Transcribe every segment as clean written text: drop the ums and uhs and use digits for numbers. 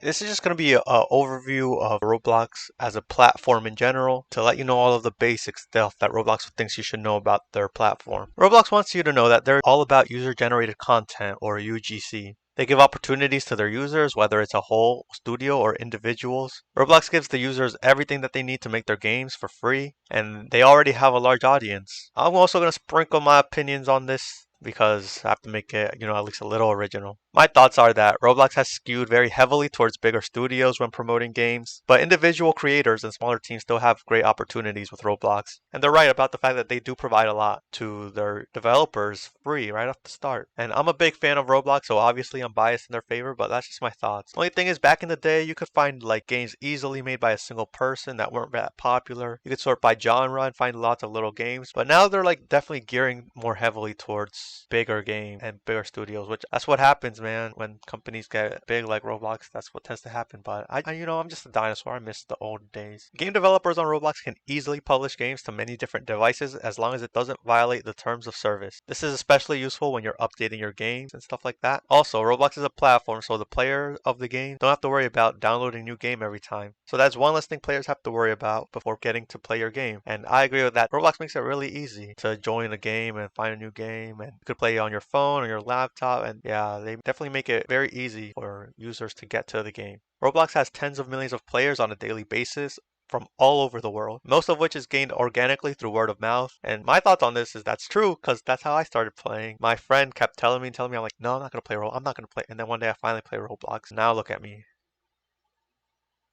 This is just going to be an overview of Roblox as a platform in general to let you know all of the basic stuff that Roblox thinks you should know about their platform. Roblox wants you to know that they're all about user-generated content, or UGC. They give opportunities to their users, whether it's a whole studio or individuals. Roblox gives the users everything that they need to make their games for free, and they already have a large audience. I'm also going to sprinkle my opinions on this because I have to make it, at least a little original. My thoughts are that Roblox has skewed very heavily towards bigger studios when promoting games, but individual creators and smaller teams still have great opportunities with Roblox. And they're right about the fact that they do provide a lot to their developers free right off the start. And I'm a big fan of Roblox, so obviously I'm biased in their favor, but that's just my thoughts. The only thing is, back in the day, you could find like games easily made by a single person that weren't that popular. You could sort by genre and find lots of little games, but now they're like definitely gearing more heavily towards bigger games and bigger studios, which that's what happens, man. When companies get big like Roblox, that's what tends to happen. But I'm just a dinosaur. I miss the old days. Game developers on Roblox can easily publish games to many different devices as long as it doesn't violate the terms of service. This is especially useful when you're updating your games and stuff like that. Also, Roblox is a platform, so the players of the game don't have to worry about downloading a new game every time. So that's one less thing players have to worry about before getting to play your game. And I agree with that. Roblox makes it really easy to join a game and find a new game, and you could play on your phone or your laptop, and yeah, they definitely make it very easy for users to get to the game. Roblox has tens of millions of players on a daily basis from all over the world, most of which is gained organically through word of mouth. And my thoughts on this is that's true because that's how I started playing. My friend kept telling me, I'm like, no, I'm not gonna play Roblox. I'm not gonna play. And then one day I finally play Roblox. Now look at me.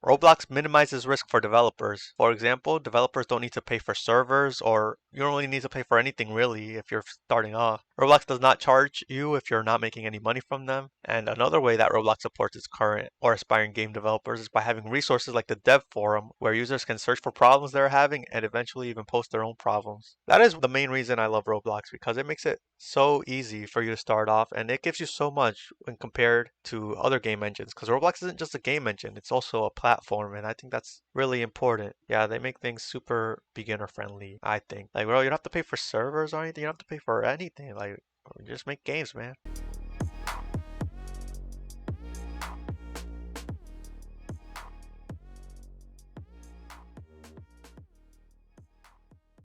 Roblox minimizes risk for developers. For example, developers don't need to pay for servers, or you don't really need to pay for anything really if you're starting off. Roblox does not charge you if you're not making any money from them. And another way that Roblox supports its current or aspiring game developers is by having resources like the dev forum, where users can search for problems they're having and eventually even post their own problems. That is the main reason I love Roblox, because it makes it so easy for you to start off, and it gives you so much when compared to other game engines, because Roblox isn't just a game engine, it's also a platform, and I think that's really important. Yeah, they make things super beginner friendly, I think. Like, bro, you don't have to pay for servers or anything, you don't have to pay for anything. Like, just make games, man.